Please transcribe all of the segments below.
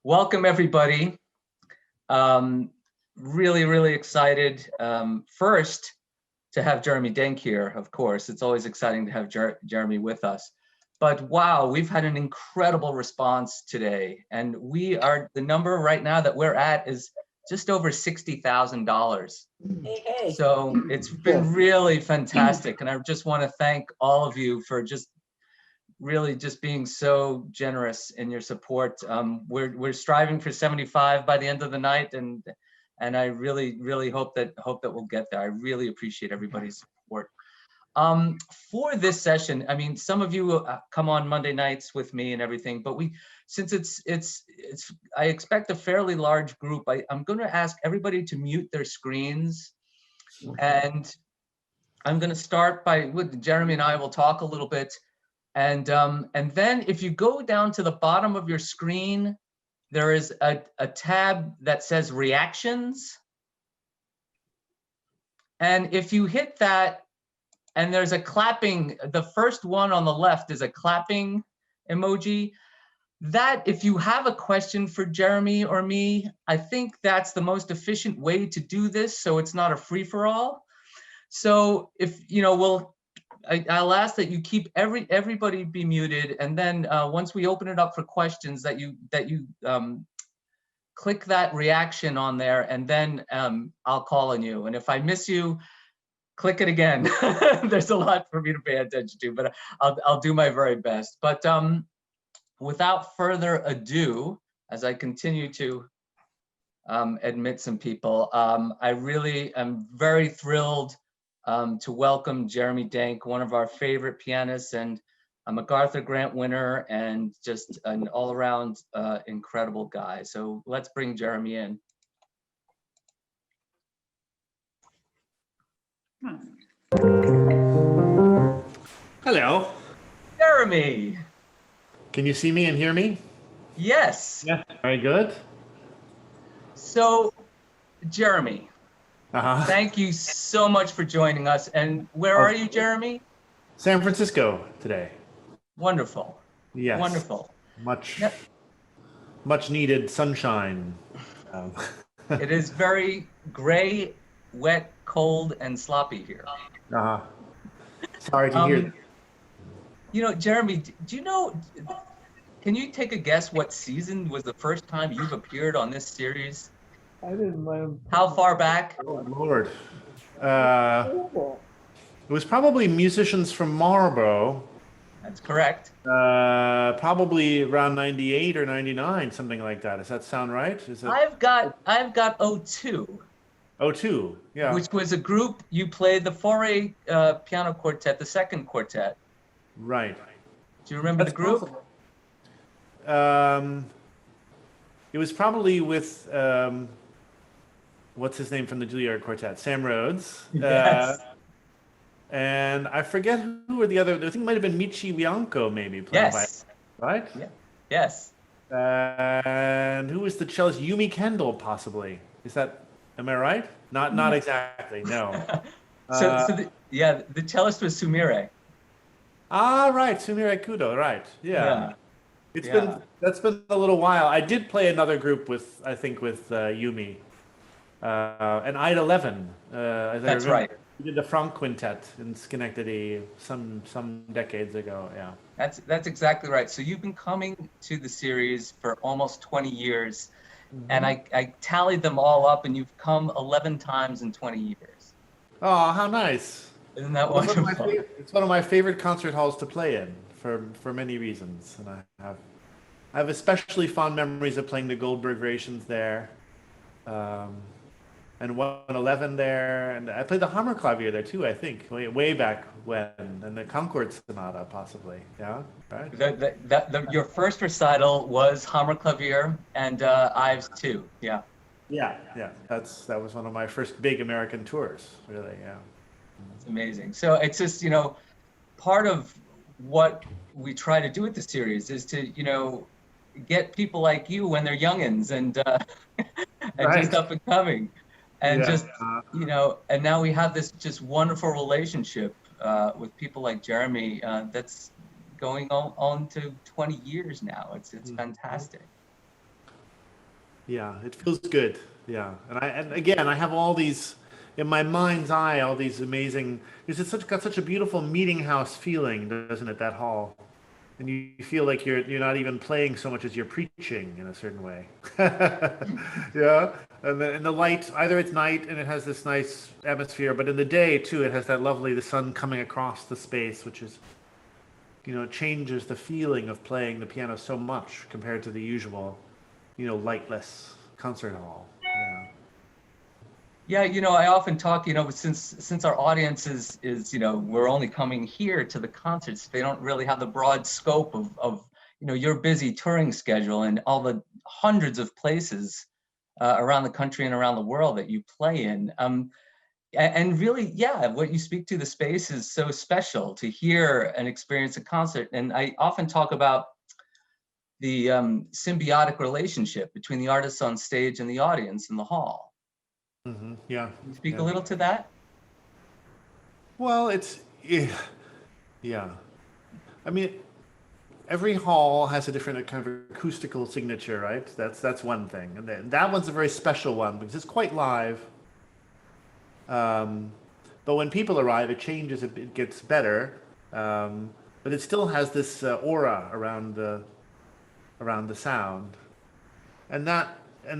Welcome, everybody. Really excited. First, to have Jeremy Denk here, of course. It's always exciting to have Jeremy with us. But wow, we've had an incredible response today. And the number right now that we're at is just over $60,000. Hey. So it's been really fantastic. And I just want to thank all of you for really just being so generous in your support. We're striving for 75 by the end of the night, and I really hope that we'll get there. I really appreciate everybody's support. For this session, I mean, some of you come on Monday nights with me and everything, but since I expect a fairly large group, I'm going to ask everybody to mute their screens, and I'm going to start with Jeremy and I will talk a little bit. And then if you go down to the bottom of your screen, there is a tab that says reactions. And if you hit that, and there's a clapping, the first one on the left is a clapping emoji. That, if you have a question for Jeremy or me, I think that's the most efficient way to do this, so it's not a free-for-all. So if, I'll ask that you keep everybody be muted, and then once we open it up for questions, that you click that reaction on there, and then I'll call on you. And if I miss you, click it again. There's a lot for me to pay attention to, but I'll do my very best. But without further ado, as I continue to admit some people, I really am very thrilled to welcome Jeremy Denk, one of our favorite pianists and a MacArthur Grant winner, and just an all-around incredible guy. So let's bring Jeremy in. Hello. Jeremy. Can you see me and hear me? Yes. Yeah, very good. So, Jeremy, thank you so much for joining us. And where are you, Jeremy? San Francisco today. Wonderful. Yes. Wonderful. Much needed sunshine. It is very gray, wet, cold, and sloppy here. Sorry to hear that. Jeremy, can you take a guess what season was the first time you've appeared on this series? I didn't mind. How far back? Oh, Lord. It was probably musicians from Marlborough. That's correct. Probably around 98 or 99, something like that. Does that sound right? I've got 02. 02, yeah. Which was a group you played, the Fauré piano quartet, the second quartet. Right. Do you remember the group? Possible. It was probably with what's his name from the Juilliard Quartet? Sam Rhodes. Yes. And I forget who were the other. I think it might have been Michi Bianco, maybe. Yes. Right? Yeah. Yes. And who was the cellist? Yumi Kendall, possibly. Am I right? Not exactly, no. The cellist was Sumire. Right, Sumire Kudo, right. Yeah. That's been a little while. I did play another group with Yumi. And Ida Levin. That's right. We did the Franck Quintet in Schenectady some decades ago, yeah. That's exactly right. So you've been coming to the series for almost 20 years, and I tallied them all up, and you've come 11 times in 20 years. Oh, how nice. Isn't that wonderful? It's one of my favorite concert halls to play in for many reasons, and I have especially fond memories of playing the Goldberg variations there. And 111 there, and I played the Hammerklavier there too, I think, way back when, and the Concord Sonata possibly, yeah, right? Your first recital was Hammerklavier and Ives too, yeah. Yeah, that was one of my first big American tours, really, yeah. It's amazing. So it's just, part of what we try to do with the series is to, get people like you when they're youngins and Right. just up and coming. And and now we have this just wonderful relationship with people like Jeremy that's going on to 20 years now. It's fantastic. Yeah, it feels good. Yeah, and again, I have all these in my mind's eye, all these amazing. Because it's got such a beautiful meeting house feeling, doesn't it? That hall, and you feel like you're not even playing so much as you're preaching in a certain way. Yeah, and the light, either it's night and it has this nice atmosphere, but in the day too, it has that lovely the sun coming across the space, which is changes the feeling of playing the piano so much compared to the usual, lightless concert hall. Yeah. Yeah, I often talk, since our audience is, we're only coming here to the concerts, they don't really have the broad scope of your busy touring schedule and all the hundreds of places around the country and around the world that you play in. And really, yeah, what you speak to, the space is so special to hear and experience a concert. And I often talk about the symbiotic relationship between the artists on stage and the audience in the hall. Yeah. Can you speak a Yeah. little to that? Well, yeah. I mean, every hall has a different kind of acoustical signature, right? That's one thing, and then that one's a very special one because it's quite live. But when people arrive, it changes. It gets better, but it still has this aura around the sound, and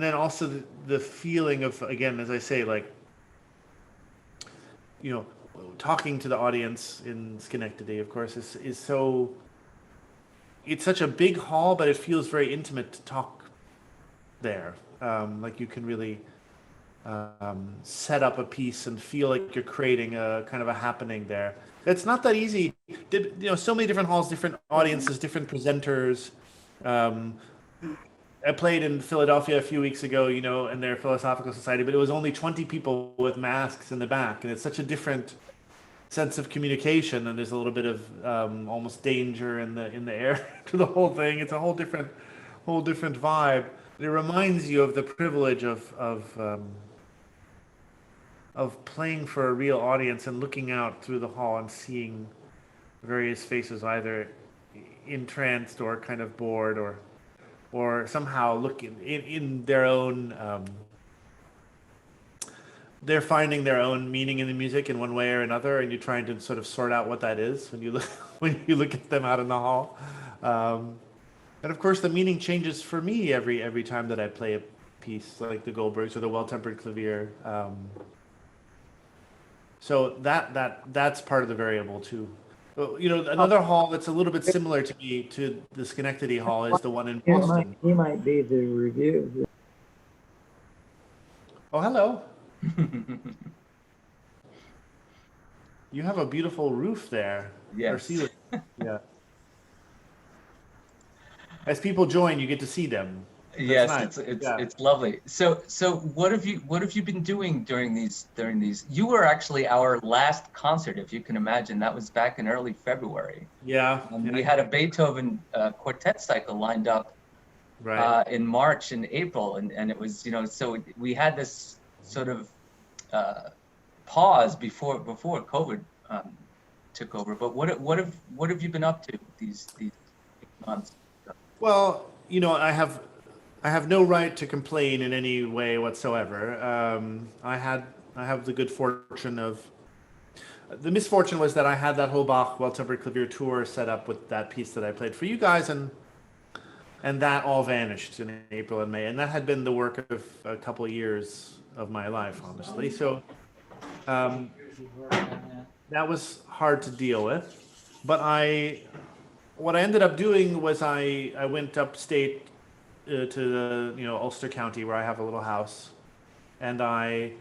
then also the feeling of, again, as I say, like you know, talking to the audience in Schenectady, of course, is so. It's such a big hall, but it feels very intimate to talk there. Like you can really set up a piece and feel like you're creating a kind of a happening there. It's not that easy. So many different halls, different audiences, different presenters. I played in Philadelphia a few weeks ago, in their philosophical society, but it was only 20 people with masks in the back, and it's such a different sense of communication, and there's a little bit of almost danger in the air to the whole thing. It's a whole different vibe. It reminds you of the privilege of playing for a real audience and looking out through the hall and seeing various faces, either entranced or kind of bored, or somehow looking in their own. They're finding their own meaning in the music in one way or another, and you're trying to sort of sort out what that is when you look at them out in the hall. And of course, the meaning changes for me every time that I play a piece, like the Goldbergs or the Well-Tempered Clavier. So that's part of the variable too. Another hall that's a little bit similar to me, to the Schenectady Hall, is the one in Boston. He might be the review. Oh, hello. You have a beautiful roof there. Yes. Or ceiling. Yeah. As people join, you get to see them. That's Yes, nice. it's lovely. So what have you been doing during these? You were actually our last concert, if you can imagine. That was back in early February. Yeah. We had a Beethoven quartet cycle lined up Right. in March and April, and it was so we had this sort of pause before COVID took over. But what have you been up to these months? Well, I have no right to complain in any way whatsoever. I have the good fortune of. The misfortune was that I had that whole Bach Well-Tempered Clavier tour set up with that piece that I played for you guys, and that all vanished in April and May, and that had been the work of a couple of years of my life, honestly. So that was hard to deal with. But what I ended up doing was I went upstate to the Ulster County, where I have a little house, and I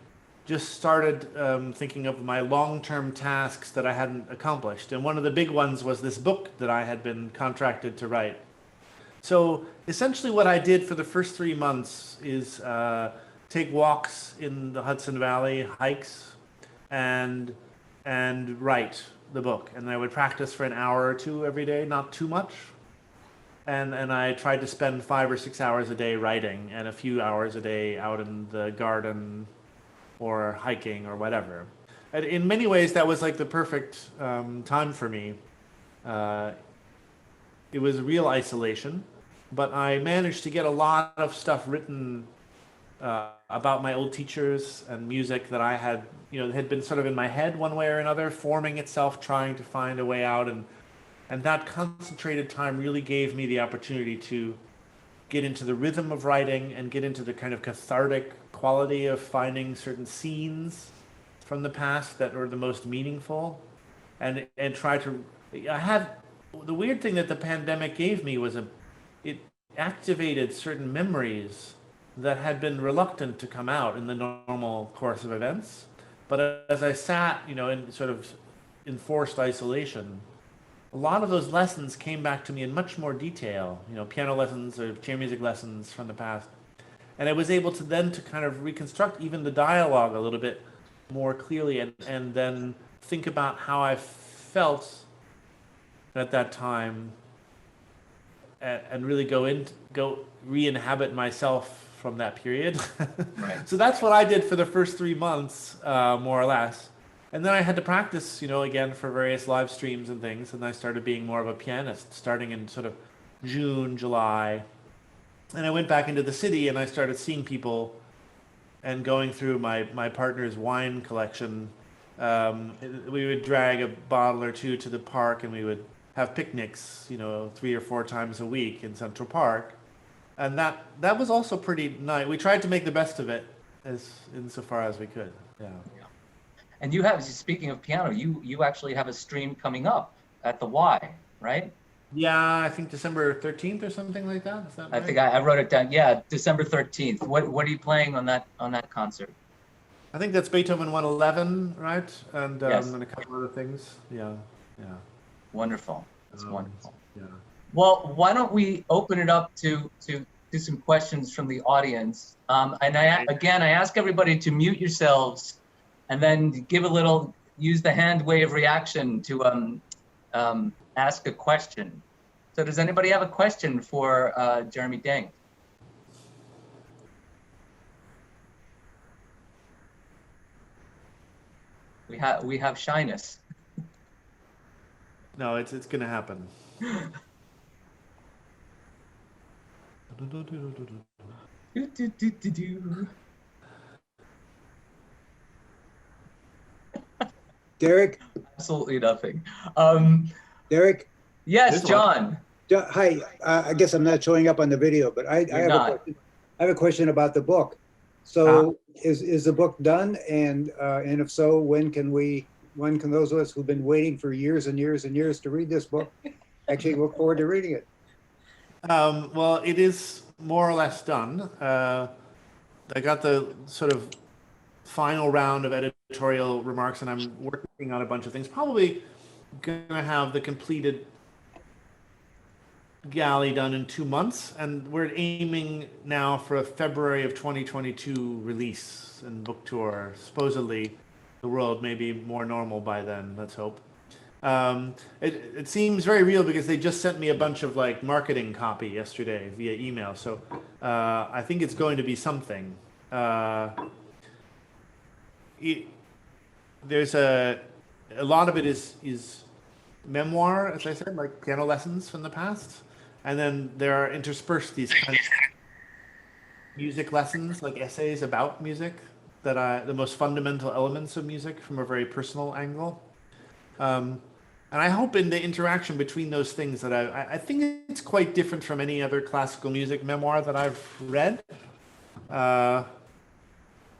just started thinking of my long-term tasks that I hadn't accomplished. And one of the big ones was this book that I had been contracted to write. So essentially what I did for the first 3 months is take walks in the Hudson Valley, hikes, and write the book. And I would practice for an hour or two every day, not too much. And I tried to spend 5 or 6 hours a day writing, and a few hours a day out in the garden or hiking or whatever. And in many ways, that was like the perfect time for me. It was real isolation, but I managed to get a lot of stuff written about my old teachers and music that I had, had been sort of in my head one way or another, forming itself, trying to find a way out. And that concentrated time really gave me the opportunity to get into the rhythm of writing and get into the kind of cathartic quality of finding certain scenes from the past that were the most meaningful, and try to. I had the weird thing that the pandemic gave me was it activated certain memories that had been reluctant to come out in the normal course of events. But as I sat, in sort of enforced isolation, a lot of those lessons came back to me in much more detail, piano lessons or chair music lessons from the past. And I was able to then to kind of reconstruct even the dialogue a little bit more clearly, and then think about how I felt at that time, and really go re-inhabit myself from that period. Right. So that's what I did for the first 3 months, more or less. And then I had to practice, again for various live streams and things. And I started being more of a pianist starting in sort of June, July. And I went back into the city and I started seeing people and going through my partner's wine collection. We would drag a bottle or two to the park and we would have picnics, 3 or 4 times a week in Central Park. And that was also pretty nice. We tried to make the best of it insofar as we could. Yeah. And you have, speaking of piano, you actually have a stream coming up at the Y, right? Yeah, I think December 13th or something like that. Is that right? I think I wrote it down. Yeah, December 13th. What are you playing on that concert? I think that's Beethoven 111, right? And Yes. and a couple other things. Yeah. Wonderful. That's wonderful. Yeah. Well, why don't we open it up to some questions from the audience? And I ask everybody to mute yourselves, and then use the hand wave reaction to ask a question. So does anybody have a question for Jeremy Denk? We have shyness. No, it's going to happen. Derek? Absolutely nothing. Derek? Yes, John. Hi, I guess I'm not showing up on the video, but I have a question about the book. So is the book done? And if so, when can those of us who've been waiting for years and years and years to read this book actually look forward to reading it? Well, it is more or less done. I got the sort of final round of editorial remarks, and I'm working on a bunch of things. Probably gonna have the completed galley done in 2 months, and we're aiming now for a February of 2022 release and book tour. Supposedly, the world may be more normal by then. Let's hope. It seems very real because they just sent me a bunch of like marketing copy yesterday via email. So I think it's going to be something. There's a lot of it is memoir, as I said, like piano lessons from the past, and then there are interspersed these kind of music lessons, like essays about music the most fundamental elements of music from a very personal angle. And I hope in the interaction between those things that I think it's quite different from any other classical music memoir that I've read.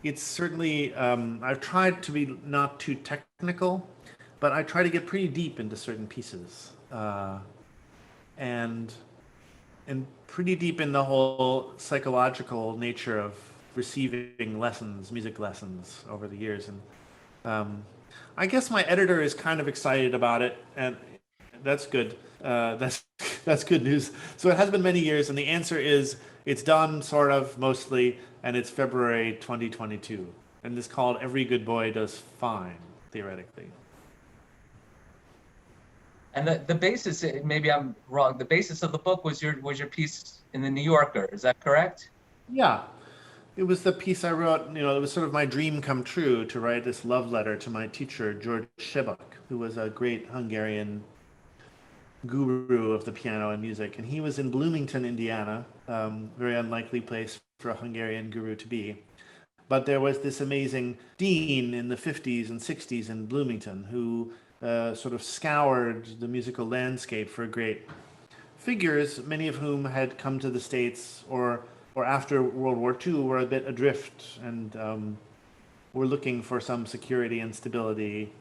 It's certainly, I've tried to be not too technical, but I try to get pretty deep into certain pieces. And pretty deep in the whole psychological nature of receiving lessons, music lessons over the years. And I guess my editor is kind of excited about it, and that's good. That's good news. So it has been many years, and the answer is it's done, sort of, mostly, and it's February 2022. And it's called Every Good Boy Does Fine, theoretically. And the basis, maybe I'm wrong, the basis of the book was your piece in the New Yorker, is that correct? Yeah. It was the piece I wrote, it was sort of my dream come true to write this love letter to my teacher, George Sebak, who was a great Hungarian guru of the piano and music. And he was in Bloomington, Indiana, very unlikely place for a Hungarian guru to be. But there was this amazing dean in the 50s and 60s in Bloomington who sort of scoured the musical landscape for great figures, many of whom had come to the States or after World War II were a bit adrift and were looking for some security and stability.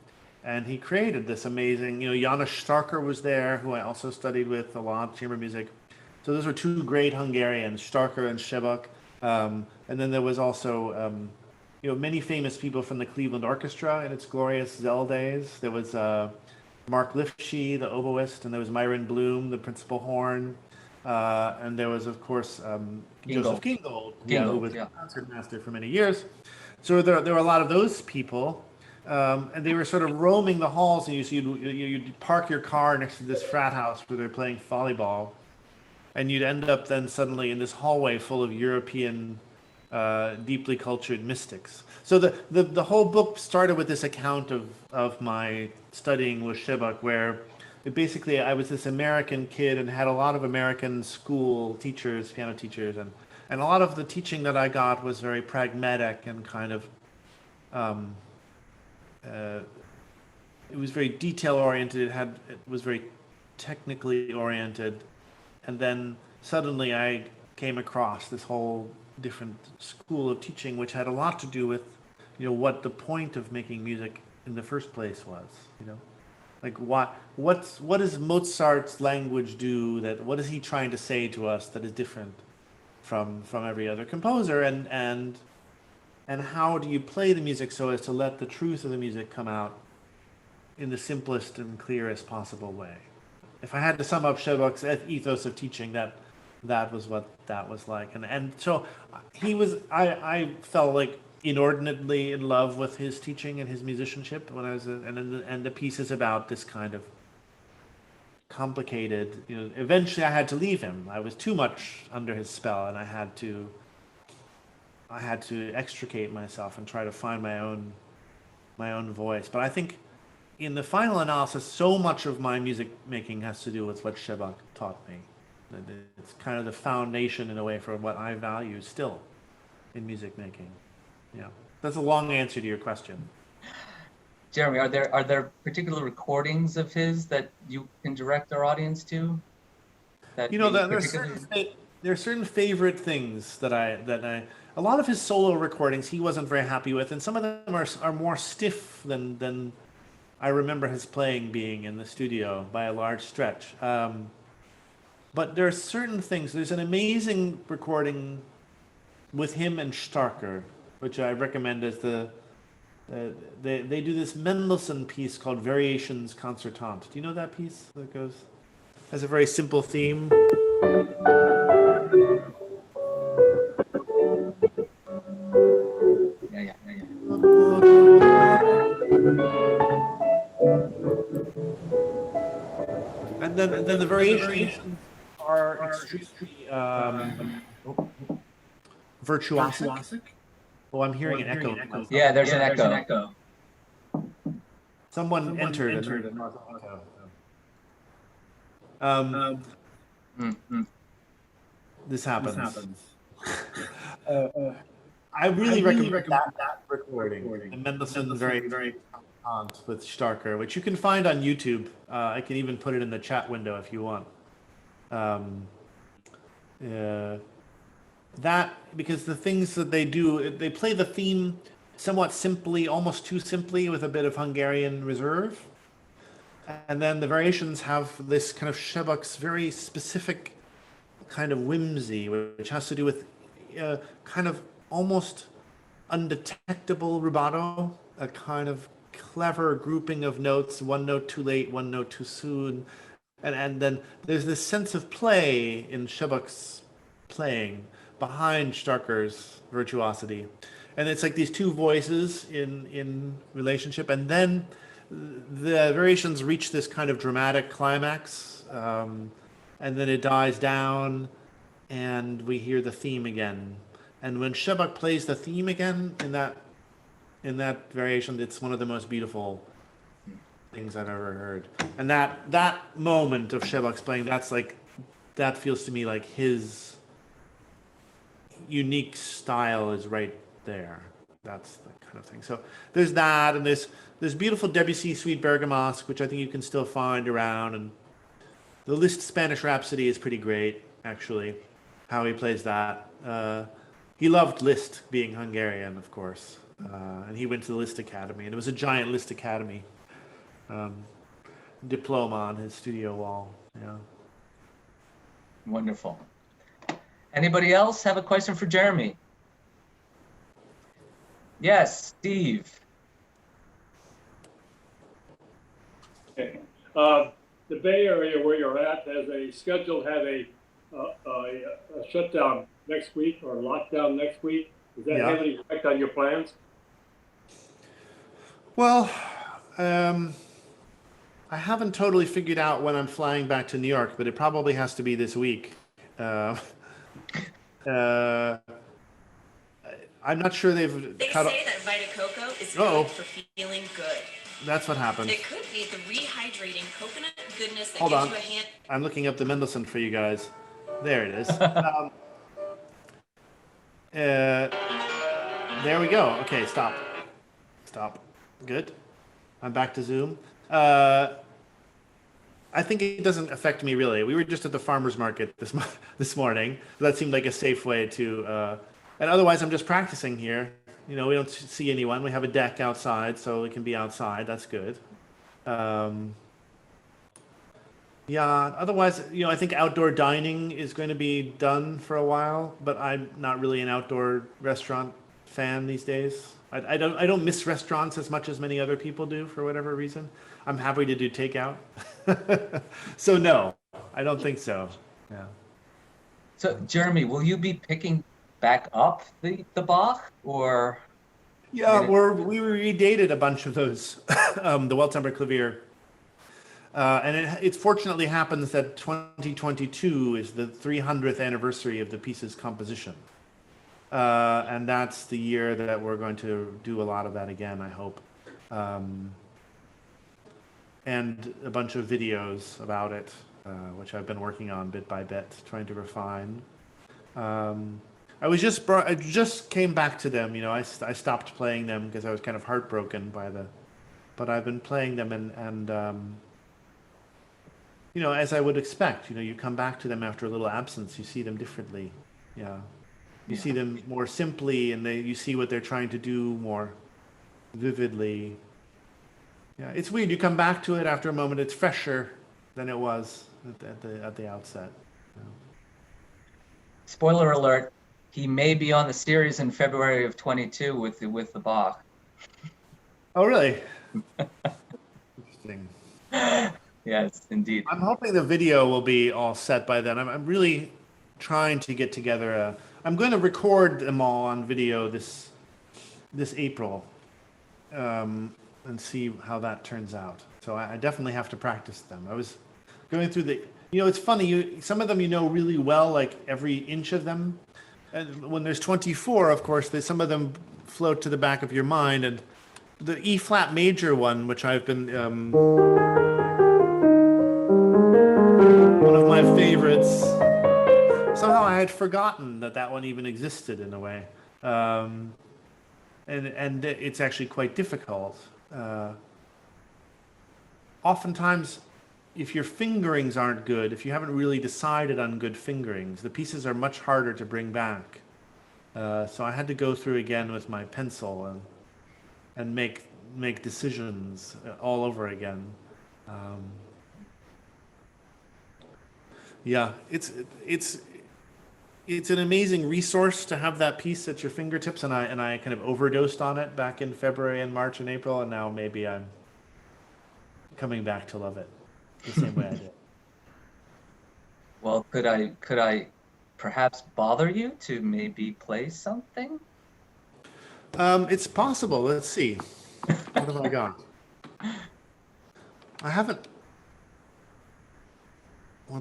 And he created this amazing, János Starker was there, who I also studied with a lot, chamber music. So those were two great Hungarians, Starker and Sebak. And then there was also, many famous people from the Cleveland Orchestra in its glorious Zell days. There was Mark Lifshee, the oboist, and there was Myron Bloom, the principal horn. And there was, of course, Joseph Gingold, who was a concertmaster for many years. So there were a lot of those people. And they were sort of roaming the halls, and you'd park your car next to this frat house where they're playing volleyball. And you'd end up then suddenly in this hallway full of European, deeply cultured mystics. So the whole book started with this account of my studying with Sebak, where basically I was this American kid and had a lot of American school teachers, piano teachers, and a lot of the teaching that I got was very pragmatic and kind of, it was very detail oriented. It was very technically oriented. And then suddenly I came across this whole different school of teaching, which had a lot to do with, what the point of making music in the first place was, like what does Mozart's language do? What is he trying to say to us that is different from every other composer? And how do you play the music so as to let the truth of the music come out in the simplest and clearest possible way? If I had to sum up Sebak's ethos of teaching, that was what that was like. And so I felt like inordinately in love with his teaching and his musicianship when I was, and the pieces about this kind of complicated, eventually I had to leave him. I was too much under his spell, and I had to extricate myself and try to find my own voice. But I think in the final analysis, so much of my music making has to do with what Sebak taught me. It's kind of the foundation in a way for what I value still in music making. Yeah, that's a long answer to your question. Jeremy, are there particular recordings of his that you can direct our audience to? There are certain favorite things that I a lot of his solo recordings he wasn't very happy with, and some of them are more stiff than I remember his playing being in the studio by a large stretch. But there are certain things. There's an amazing recording with him and Starker, which I recommend as they do this Mendelssohn piece called Variations Concertante. Do you know that piece that has a very simple theme? Yeah. And then the variations are extremely virtuosic. Oh, I'm hearing an echo. Yeah, there's an echo. Someone entered. This happens. I really recommend that recording. The Mendelssohn very with Starker, which you can find on YouTube. I can even put it in the chat window if you want. That, because the things that they do, they play the theme somewhat simply, almost too simply, with a bit of Hungarian reserve. And then the variations have this kind of Sebak's very specific kind of whimsy, which has to do with kind of almost undetectable rubato, a kind of clever grouping of notes, one note too late, one note too soon. And then there's this sense of play in Sebak's playing behind Starker's virtuosity. And it's like these two voices in relationship. And then the variations reach this kind of dramatic climax. And then it dies down and we hear the theme again. And when Sebak plays the theme again in that variation, it's one of the most beautiful things I've ever heard. And that moment of Sebak's playing, that feels to me like unique style is right there. That's the kind of thing. So there's that, and there's beautiful Debussy Suite Bergamasque, which I think you can still find around, and the Liszt Spanish Rhapsody is pretty great, actually, how he plays that. He loved Liszt, being Hungarian, of course, and he went to the Liszt Academy, and it was a giant Liszt Academy diploma on his studio wall. Yeah. Wonderful. Anybody else have a question for Jeremy? Yes, Steve. Okay. The Bay Area where you're at has a shutdown next week or lockdown next week. Does that have any effect on your plans? Well, I haven't totally figured out when I'm flying back to New York, but it probably has to be this week. I'm not sure they've. They say that Vita Coco is good for feeling good. That's what happens. It could be the rehydrating coconut goodness that Hold gives on. you a hand. I'm looking up the Mendelssohn for you guys. There it is. There we go. Okay, stop. Good. I'm back to Zoom. I think it doesn't affect me really. We were just at the farmer's market this morning. That seemed like a safe way to. And otherwise, I'm just practicing here. You know, we don't see anyone. We have a deck outside, so we can be outside. That's good. Yeah, otherwise, you know, I think outdoor dining is going to be done for a while, but I'm not really an outdoor restaurant fan these days. I don't miss restaurants as much as many other people do for whatever reason. I'm happy to do takeout. So no, I don't think so. Yeah. So Jeremy, will you be picking back up the Bach, or? Yeah, we redated a bunch of those, the Well-Tempered Clavier. And it fortunately happens that 2022 is the 300th anniversary of the piece's composition. And that's the year that we're going to do a lot of that again, I hope. And a bunch of videos about it, which I've been working on bit by bit, trying to refine. I just came back to them, you know, I stopped playing them because I was kind of heartbroken by but I've been playing them and you know, as I would expect, you know, you come back to them after a little absence, you see them differently. Yeah. You see them more simply, and you see what they're trying to do more vividly. Yeah, it's weird. You come back to it after a moment, it's fresher than it was at the outset. Yeah. Spoiler alert, he may be on the series in February of 22 with the Bach. Oh, really? Interesting. Yes, indeed. I'm hoping the video will be all set by then. I'm really trying to get together I'm going to record them all on video this April and see how that turns out. So I definitely have to practice them. I was going through you know, it's funny, some of them you know really well, like every inch of them. And when there's 24, of course, some of them float to the back of your mind. And the E flat major one, which I've been one of my favorites. Somehow I had forgotten that one even existed in a way, and it's actually quite difficult. Oftentimes, if your fingerings aren't good, if you haven't really decided on good fingerings, the pieces are much harder to bring back. So I had to go through again with my pencil and make decisions all over again. Yeah, it's an amazing resource to have that piece at your fingertips, and I kind of overdosed on it back in February and March and April, and now maybe I'm coming back to love it the same way I did. Well, could I perhaps bother you to maybe play something? It's possible. Let's see. What have I got? I haven't.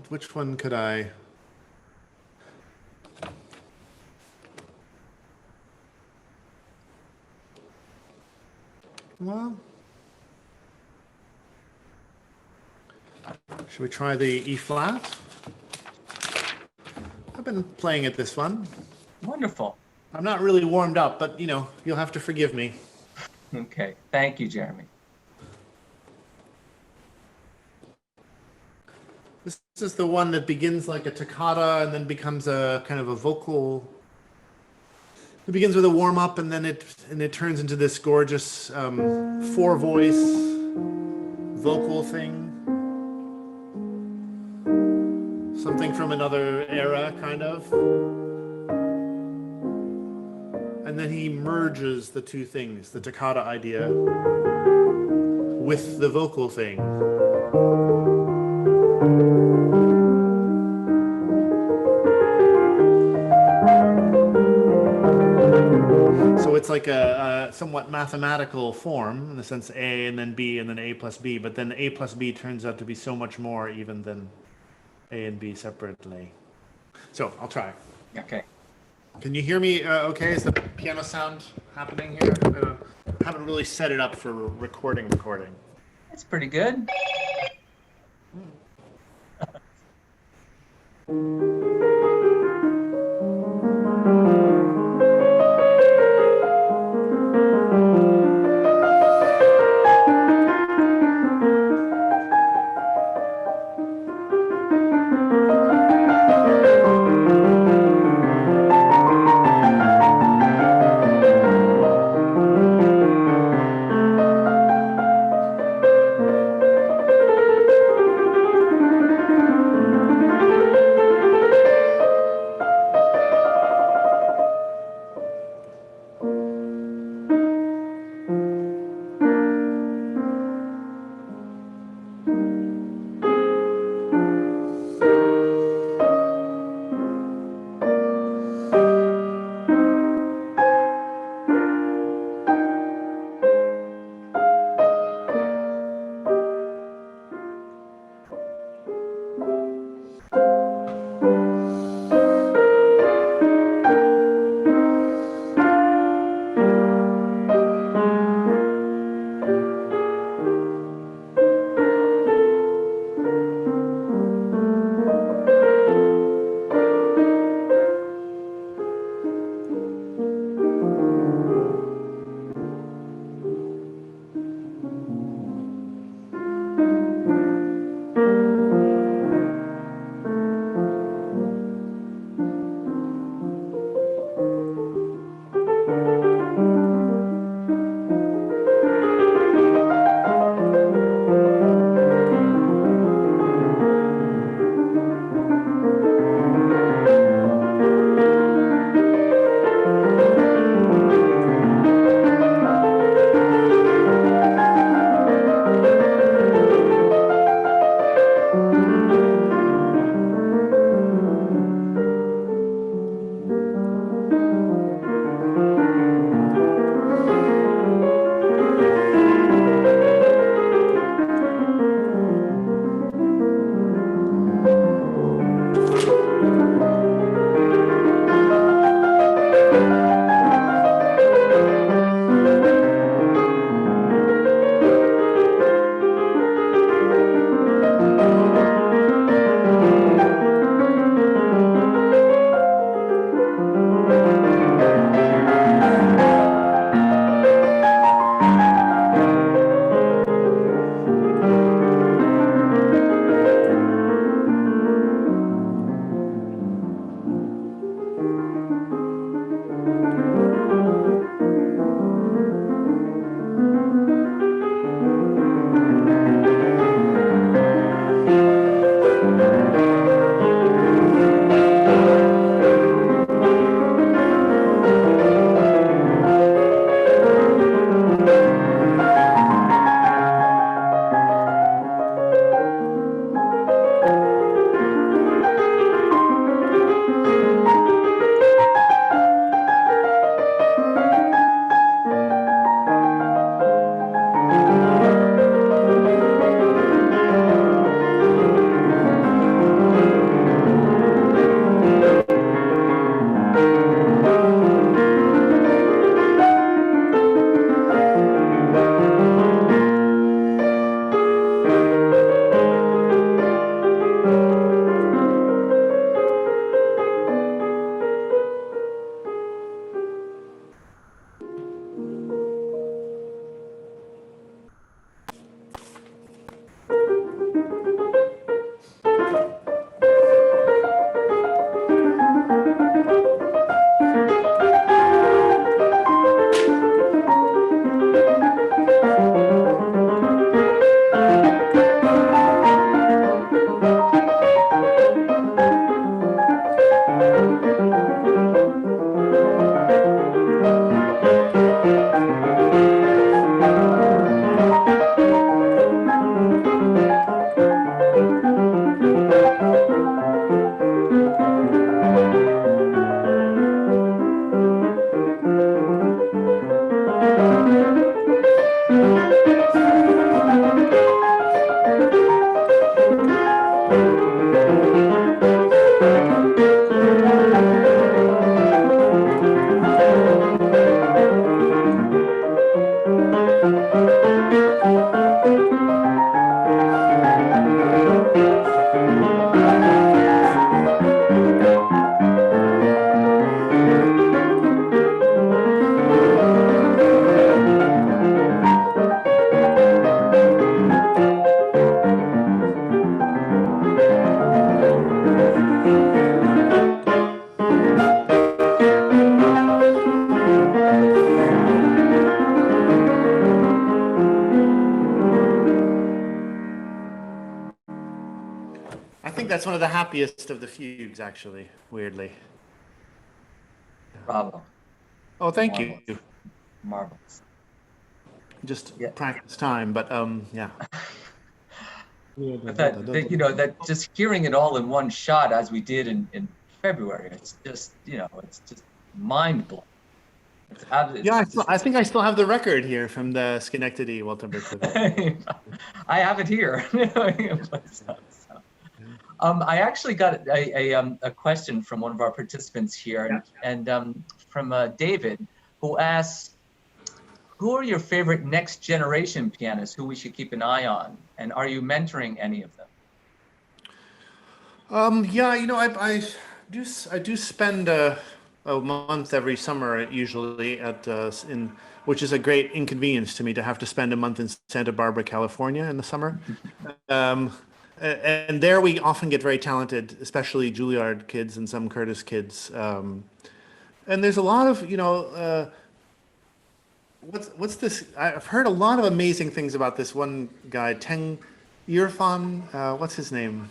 Which one could I? Well, should we try the E flat? I've been playing it this one. Wonderful. I'm not really warmed up, but you'll have to forgive me. Okay. Thank you, Jeremy. This is the one that begins like a toccata and then becomes a kind of a vocal. It begins with a warm up and then it turns into this gorgeous four voice vocal thing. Something from another era, kind of. And then he merges the two things, the toccata idea with the vocal thing. So it's like a somewhat mathematical form, in the sense A and then B and then A plus B, but then A plus B turns out to be so much more even than A and B separately. So I'll try. Okay. Can you hear me okay? Is the piano sound happening here? I haven't really set it up for recording. That's pretty good. that's one of the happiest of the fugues, actually, weirdly. Bravo. Oh, thank Marvelous. you. Marvelous. Just Yeah. practice time, but yeah. But that just hearing it all in one shot as we did in February, it's just, it's just mind blowing. Yeah, I think I still have the record here from the Schenectady Walter Festival. I have it here. I actually got a question from one of our participants here, and from David, who asks, who are your favorite next generation pianists who we should keep an eye on? And are you mentoring any of them? Yeah, I do spend a month every summer usually which is a great inconvenience to me to have to spend a month in Santa Barbara, California in the summer. And there we often get very talented, especially Juilliard kids and some Curtis kids. And there's a lot of, what's this? I've heard a lot of amazing things about this one guy, Teng Irfan. What's his name?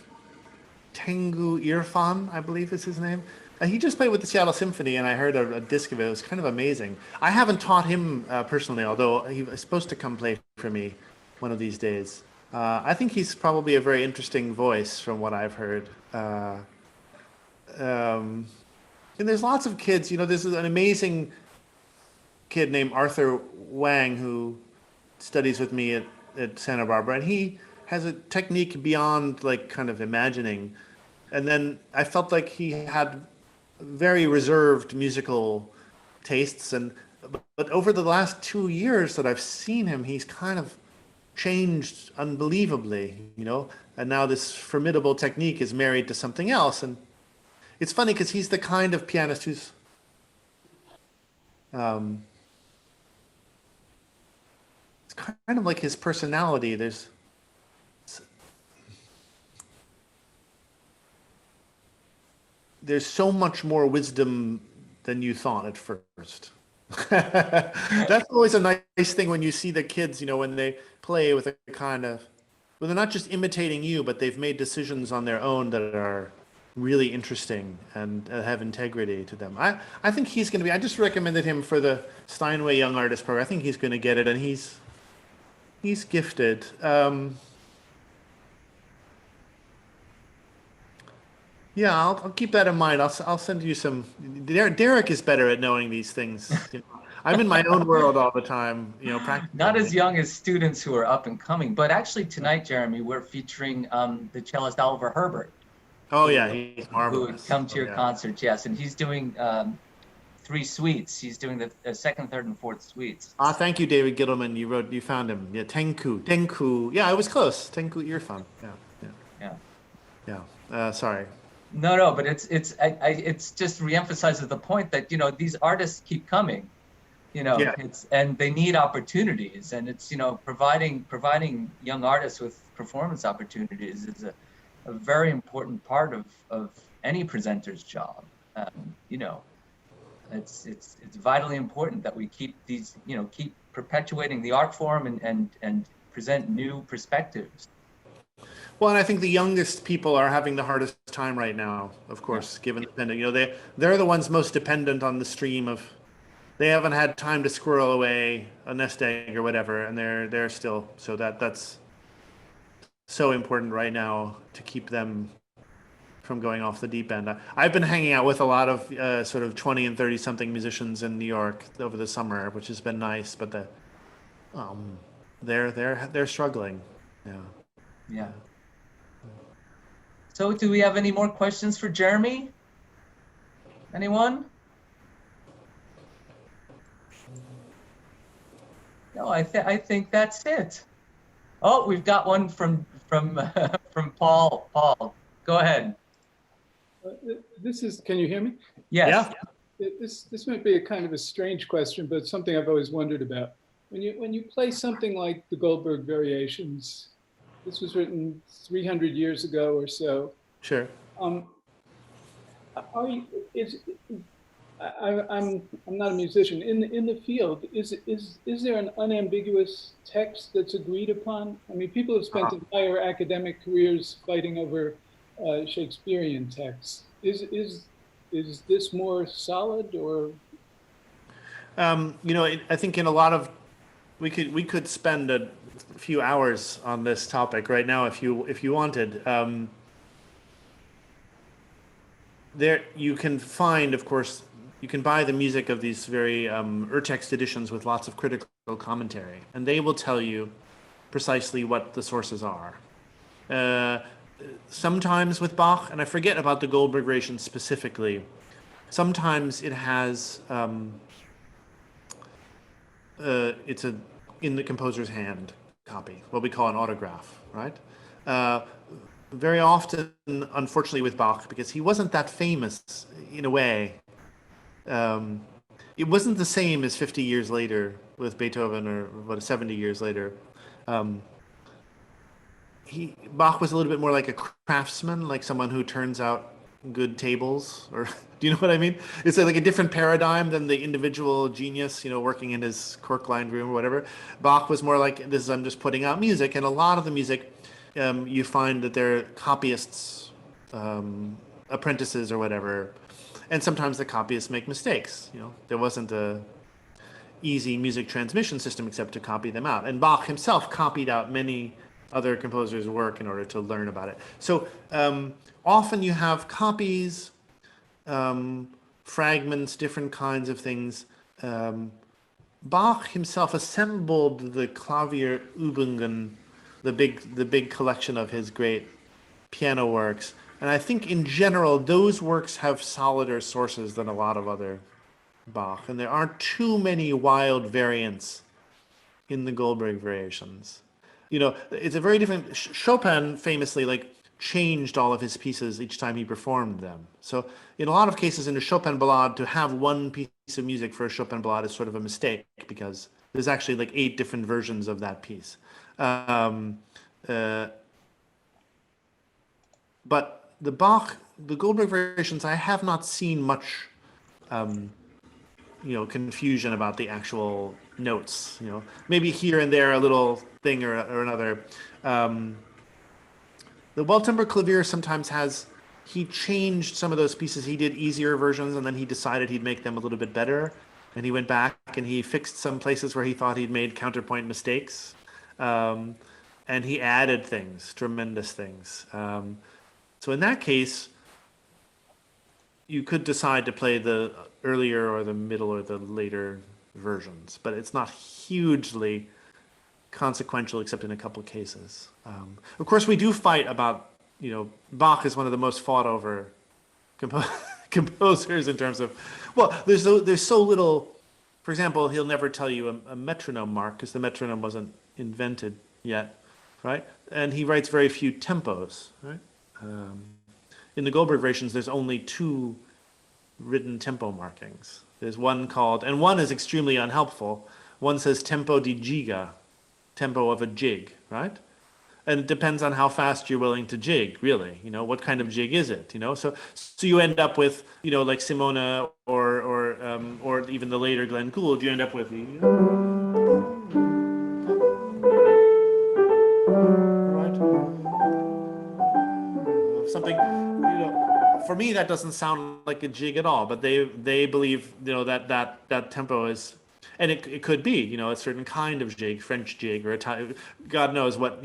Tengu Irfan, I believe is his name. He just played with the Seattle Symphony, and I heard a disc of it. It was kind of amazing. I haven't taught him personally, although he was supposed to come play for me one of these days. I think he's probably a very interesting voice from what I've heard. And there's lots of kids. There's an amazing kid named Arthur Wang who studies with me at Santa Barbara, and he has a technique beyond like kind of imagining. And then I felt like he had very reserved musical tastes, but over the last 2 years that I've seen him, he's kind of changed unbelievably, and now this formidable technique is married to something else. And it's funny because he's the kind of pianist who's it's kind of like his personality. There's so much more wisdom than you thought at first. That's always a nice thing when you see the kids, when they play with well, they're not just imitating you, but they've made decisions on their own that are really interesting and have integrity to them. I think he's going to be, I just recommended him for the Steinway Young Artist Program. I think he's going to get it, and he's gifted. Yeah, I'll keep that in mind. I'll send you some. Derek is better at knowing these things. I'm in my own world all the time, practicing. Not as young as students who are up and coming, but actually tonight, Jeremy, we're featuring the cellist Oliver Herbert. Oh yeah, he's marvelous. Who would come to your concert, yes, and he's doing 3 suites. He's doing the second, third, and fourth suites. Thank you, David Gittleman. You found him. Yeah, Tenku. Yeah, I was close. Tenku Irfan. Yeah. Sorry. No, but it's just reemphasizes the point that these artists keep coming, and they need opportunities, and it's providing young artists with performance opportunities is a very important part of any presenter's job. It's vitally important that we keep these keep perpetuating the art form and present new perspectives. Well, and I think the youngest people are having the hardest time right now, of course, given the pandemic. They're the ones most dependent on the stream of. They haven't had time to squirrel away a nest egg or whatever, and they're still. So that's so important right now to keep them from going off the deep end. I've been hanging out with a lot of sort of 20 and 30 something musicians in New York over the summer, which has been nice, but they're struggling. Yeah. So do we have any more questions for Jeremy? Anyone? No, I think that's it. Oh, we've got one from Paul. Paul, go ahead. Can you hear me? Yes. Yeah. This might be a kind of a strange question, but it's something I've always wondered about. When you play something like the Goldberg Variations, this was written 300 years ago or so. Sure. I'm not a musician. In the field, is there an unambiguous text that's agreed upon? I mean, people have spent entire academic careers fighting over Shakespearean texts. Is this more solid or? I think in a lot of we could spend a few hours on this topic right now if you wanted. There you can find, of course, you can buy the music of these very urtext editions with lots of critical commentary, and they will tell you precisely what the sources are. Sometimes with Bach, and I forget about the Goldberg variation specifically, sometimes it has it's a in the composer's hand copy, what we call an autograph, right? Very often, unfortunately, with Bach, because he wasn't that famous in a way, it wasn't the same as 50 years later with Beethoven, or 70 years later. Bach was a little bit more like a craftsman, like someone who turns out good tables, or do you know what I mean? It's like a different paradigm than the individual genius, working in his cork-lined room or whatever. Bach was more like, I'm just putting out music, and a lot of the music, you find that they're copyists, apprentices or whatever, and sometimes the copyists make mistakes. There wasn't a easy music transmission system except to copy them out, and Bach himself copied out many other composers' work in order to learn about it. So often you have copies, fragments, different kinds of things. Bach himself assembled the Klavierübungen, the big collection of his great piano works, and I think in general those works have solider sources than a lot of other Bach, and there aren't too many wild variants in the Goldberg variations. It's a very different. Chopin famously changed all of his pieces each time he performed them. So in a lot of cases in a Chopin ballade, to have one piece of music for a Chopin ballade is sort of a mistake, because there's actually 8 different versions of that piece. But the Goldberg variations, I have not seen much confusion about the actual notes. Maybe here and there a little thing or another. The well-tempered clavier sometimes he changed some of those pieces. He did easier versions, and then he decided he'd make them a little bit better, and he went back and he fixed some places where he thought he'd made counterpoint mistakes, and he added things, tremendous things. So in that case, you could decide to play the earlier or the middle or the later versions, but it's not hugely consequential except in a couple of cases. Of course, we do fight about, Bach is one of the most fought over composers in terms of, there's so little. For example, he'll never tell you a metronome mark, because the metronome wasn't invented yet, right? And he writes very few tempos, right? In the Goldberg variations, there's only 2 written tempo markings. There's one called, and one is extremely unhelpful. One says tempo di giga, tempo of a jig, right? And it depends on how fast you're willing to jig, really. What kind of jig is it? So you end up with, like Simona or even the later Glenn Gould, you end up with something. For me, that doesn't sound like a jig at all. But they believe that tempo is. And it could be, a certain kind of jig, French jig, or Italian, God knows what,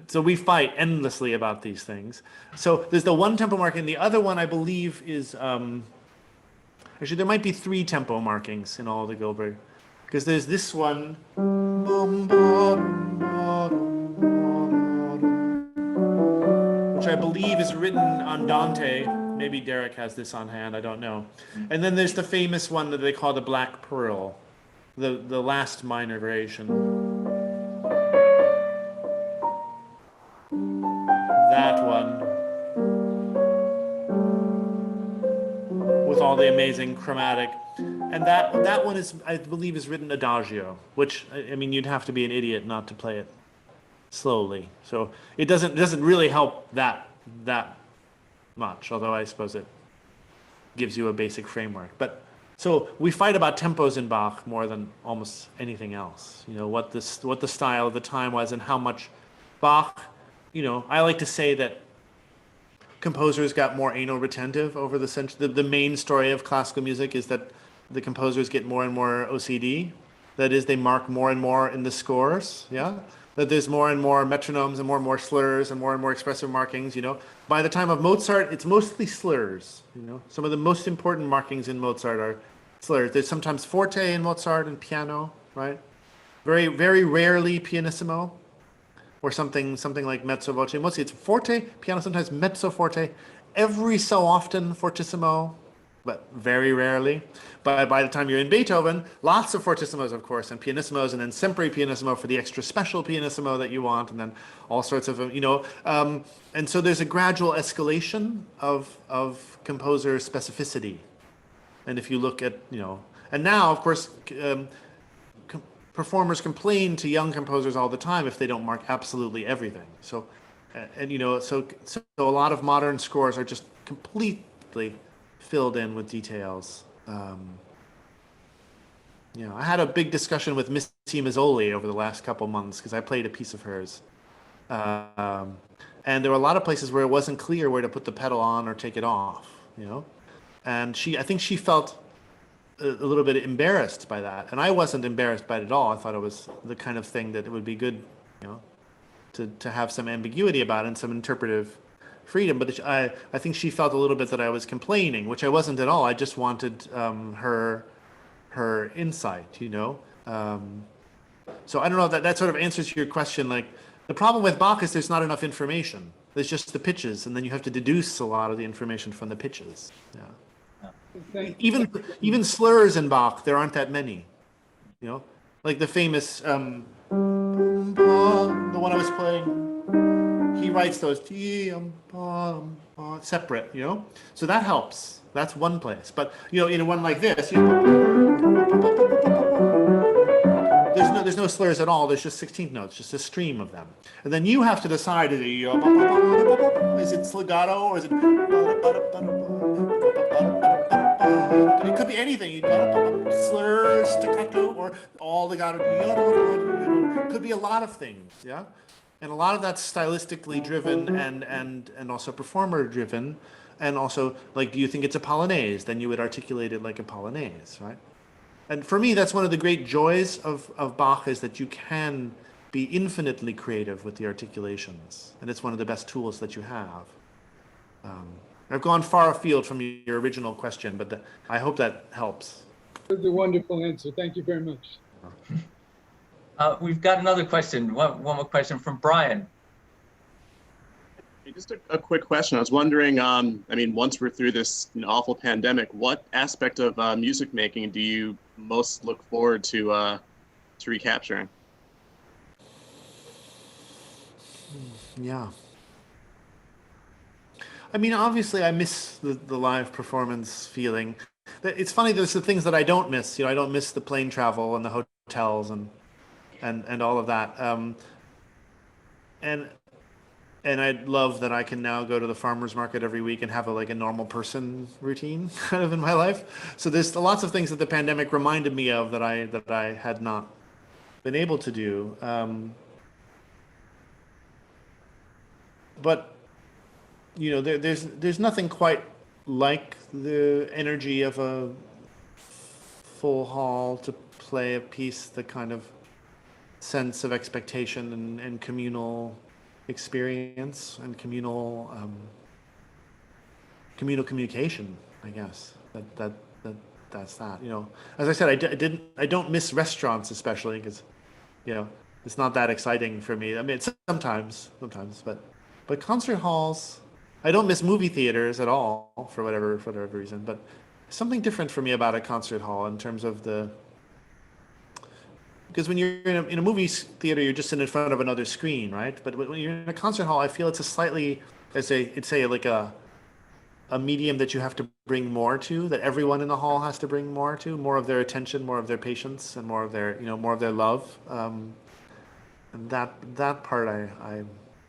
So we fight endlessly about these things. So there's the one tempo marking. The other one, I believe, is actually there might be 3 tempo markings in all the Goldberg, because there's this one, which I believe is written on Dante. Maybe Derek has this on hand, I don't know. And then there's the famous one that they call the Black Pearl, the last minor variation. That one, with all the amazing chromatic. And that one is, I believe, is written adagio, which, you'd have to be an idiot not to play it slowly. So it doesn't really help that much, although I suppose it gives you a basic framework. But so we fight about tempos in Bach more than almost anything else. What the style of the time was and how much Bach. I like to say that composers got more anal retentive over the century. The main story of classical music is that the composers get more and more OCD. That is, they mark more and more in the scores. Yeah, that there's more and more metronomes and more slurs and more expressive markings. You know, by the time of Mozart, it's mostly slurs. You know, some of the most important markings in Mozart are slurs. There's sometimes forte in Mozart and piano, right? Very, very rarely pianissimo, or something like mezzo voce. Mostly it's forte, piano, sometimes mezzo forte. Every so often fortissimo, but very rarely. By the time you're in Beethoven, lots of fortissimos, of course, and pianissimos, and then sempre pianissimo for the extra special pianissimo that you want, and then all sorts of, and so there's a gradual escalation of composer specificity. And if you look at, and now, of course, performers complain to young composers all the time if they don't mark absolutely everything. So, so a lot of modern scores are just completely filled in with details. I had a big discussion with Missy Mazzoli over the last couple months because I played a piece of hers. And there were a lot of places where it wasn't clear where to put the pedal on or take it off, And I think she felt a little bit embarrassed by that, and I wasn't embarrassed by it at all. I thought it was the kind of thing that it would be good, to have some ambiguity about it and some interpretive freedom. But I think she felt a little bit that I was complaining, which I wasn't at all. I just wanted her insight, So I don't know if that sort of answers your question. Like, the problem with Bach is there's not enough information. There's just the pitches, and then you have to deduce a lot of the information from the pitches. Yeah. Even slurs in Bach, there aren't that many, like the famous the one I was playing. He writes those separate, so that helps. That's one place. But in a one like this, there's no slurs at all. There's just 16th notes, just a stream of them, and then you have to decide: is it legato or is it? It could be anything. Slur, staccato, or all legato. It could be a lot of things, yeah. And a lot of that's stylistically driven and also performer driven, and also, like, do you think it's a polonaise? Then you would articulate it like a polonaise, right? And for me, that's one of the great joys of Bach, is that you can be infinitely creative with the articulations, and it's one of the best tools that you have. I've gone far afield from your original question, but I hope that helps. That's a wonderful answer. Thank you very much. We've got another question. One more question from Brian. Hey, just a quick question. I was wondering, once we're through this awful pandemic, what aspect of music making do you most look forward to recapturing? Yeah. Obviously, I miss the live performance feeling. It's funny, there's the things that I don't miss. I don't miss the plane travel and the hotels and all of that. And I love that I can now go to the farmer's market every week and have a normal person routine kind of in my life. So there's lots of things that the pandemic reminded me of that I had not been able to do. But there's nothing quite like the energy of a full hall to play a piece, the kind of sense of expectation and communal experience and communal communication, I guess. That's that. As I said, I don't miss restaurants, especially because it's not that exciting for me. It's sometimes, but concert halls. I don't miss movie theaters at all for whatever reason, but something different for me about a concert hall in terms of because when you're in a movie theater, you're just in front of another screen, right? But when you're in a concert hall, I feel it's a slightly, like a medium that you have to bring more to, that everyone in the hall has to bring more to, more of their attention, more of their patience, and more of their love. And that part I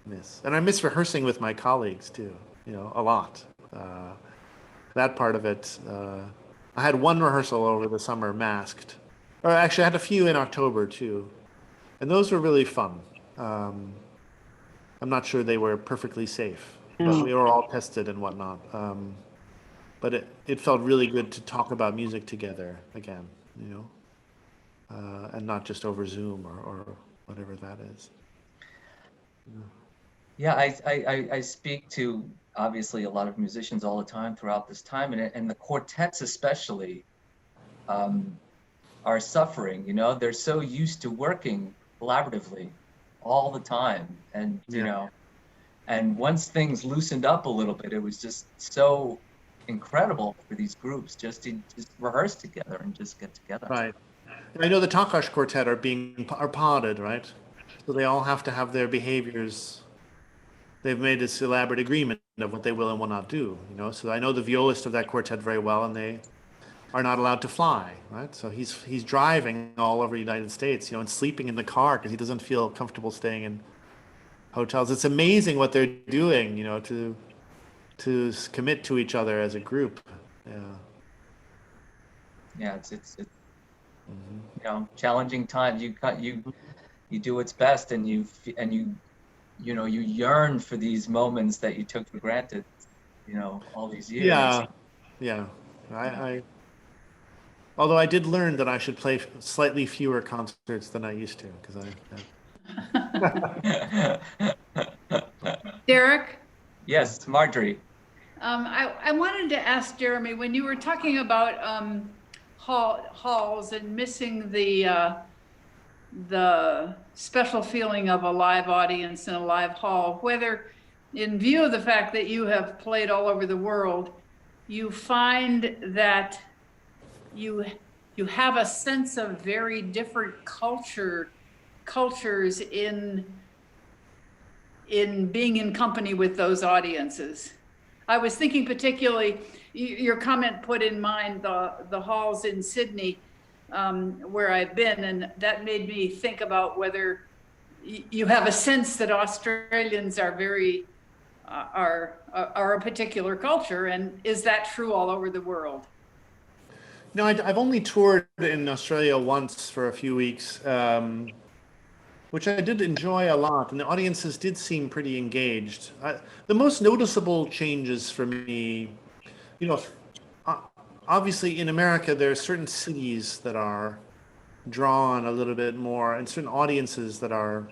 miss. And I miss rehearsing with my colleagues too, a lot. That part of it. I had one rehearsal over the summer, masked. Or actually, I had a few in October too. And those were really fun. I'm not sure they were perfectly safe. but we were all tested and whatnot. But it felt really good to talk about music together again, and not just over Zoom or whatever that is. Yeah, I speak to obviously a lot of musicians all the time throughout this time, and the quartets especially are suffering. They're so used to working collaboratively all the time, and and once things loosened up a little bit, it was just so incredible for these groups just to rehearse together and just get together. Right. I know the Takash Quartet are podded, right? So they all have to have their behaviors. They've made this elaborate agreement of what they will and will not do, So I know the violist of that quartet very well, and they are not allowed to fly, right? So he's driving all over the United States, and sleeping in the car because he doesn't feel comfortable staying in hotels. It's amazing what they're doing, to commit to each other as a group. Yeah. Yeah, it's challenging times. You do what's best, and you yearn for these moments that you took for granted, all these years. Yeah. Although I did learn that I should play slightly fewer concerts than I used to, because Derek? Yes, Marjorie. I wanted to ask Jeremy, when you were talking about halls and missing the special feeling of a live audience in a live hall, whether in view of the fact that you have played all over the world, you find that you have a sense of very different cultures in being in company with those audiences. I was thinking particularly, your comment put in mind the halls in Sydney, where I've been, and that made me think about whether you have a sense that Australians are very are a particular culture, and is that true all over the world? No, I've only toured in Australia once for a few weeks, which I did enjoy a lot, and the audiences did seem pretty engaged. The most noticeable changes for me, obviously in America, there are certain cities that are drawn a little bit more, and certain audiences that are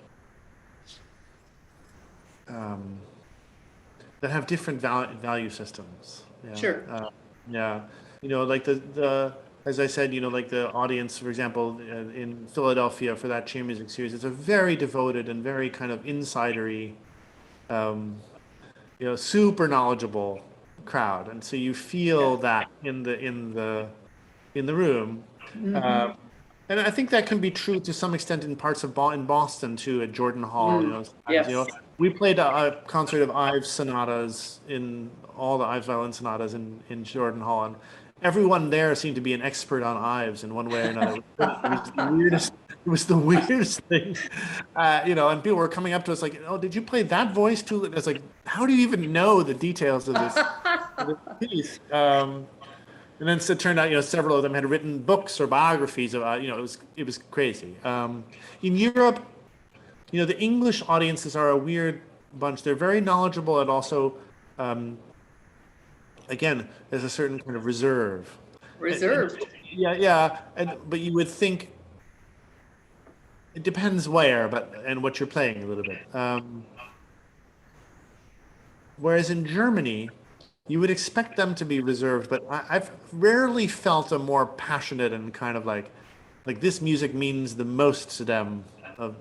that have different value systems. Yeah. Sure. Yeah, like the as I said, like the audience, for example, in Philadelphia for that chamber music series, it's a very devoted and very kind of insidery, super knowledgeable crowd, and so you feel that in the room. Mm-hmm. And I think that can be true to some extent in parts of in Boston too, at Jordan Hall. Yes. We played a concert of Ives sonatas, in all the Ives violin sonatas in Jordan Hall, and everyone there seemed to be an expert on Ives in one way or another. It was the weirdest thing, and people were coming up to us like, "Oh, did you play that voice too?" And it's like, how do you even know the details of this piece? And then it turned out, several of them had written books or biographies about, it was crazy. In Europe, the English audiences are a weird bunch. They're very knowledgeable, and also, again, there's a certain kind of reserve. Reserved. Yeah. But you would think it depends where, and what you're playing a little bit. Whereas in Germany, you would expect them to be reserved, but I've rarely felt a more passionate and kind of like this music means the most to them.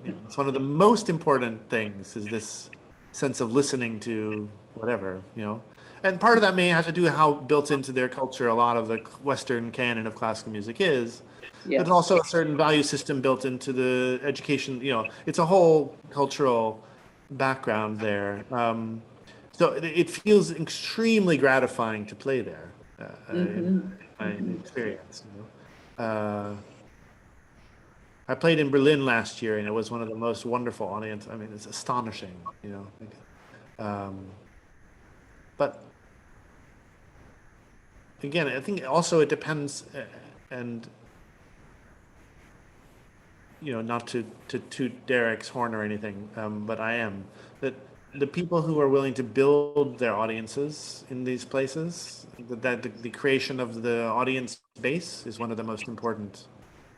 It's one of the most important things, is this sense of listening to whatever, And part of that may have to do with how built into their culture a lot of the Western canon of classical music is. Yes. But also a certain value system built into the education. It's a whole cultural background there. So it feels extremely gratifying to play there, in my experience. I played in Berlin last year, and it was one of the most wonderful audience. I mean, it's astonishing, But again, I think also it depends, and not to toot Derek's horn or anything, but I am that. the people who are willing to build their audiences in these places, that the creation of the audience base is one of the most important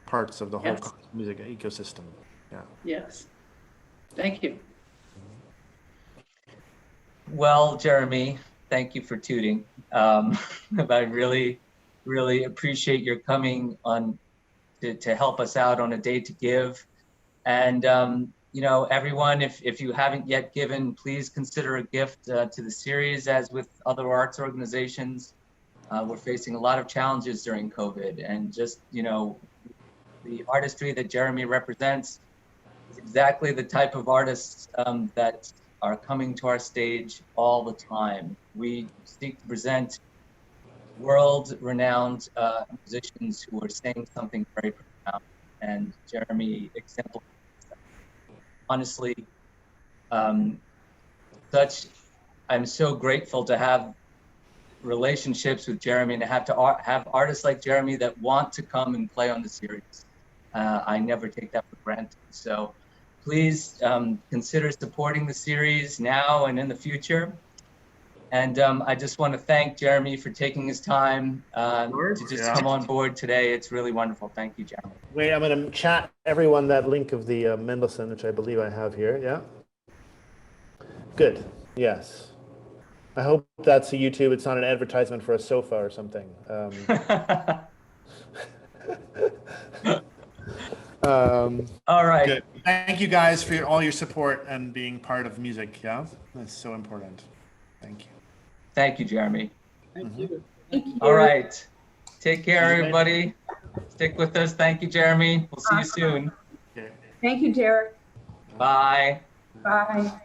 parts of the whole Yes. music ecosystem. Yeah. Yes. Thank you. Well, Jeremy, thank you for tooting. I really, really appreciate your coming on to help us out on A Day to Give. And, you know, everyone, if you haven't yet given, please consider a gift to the series. As with other arts organizations, we're facing a lot of challenges during COVID, and just, you know, the artistry that Jeremy represents is exactly the type of artists that are coming to our stage all the time. We seek to present world-renowned musicians who are saying something very profound, and Jeremy exemplifies that. Honestly, I'm so grateful to have relationships with Jeremy and to have artists like Jeremy that want to come and play on the series. I never take that for granted. So please consider supporting the series now and in the future. And I just want to thank Jeremy for taking his time to just come on board today. It's really wonderful. Thank you, Jeremy. Wait, I'm going to chat everyone that link of the Mendelssohn, which I believe I have here. Yeah. Good. Yes. I hope that's a YouTube. It's not an advertisement for a sofa or something. All right. Good. Thank you guys for all your support and being part of music. Yeah, that's so important. Thank you. Thank you, Jeremy. Thank you. All right. Take care, everybody. Stick with us. Thank you, Jeremy. We'll see you soon. Okay. Thank you, Derek. Bye. Bye.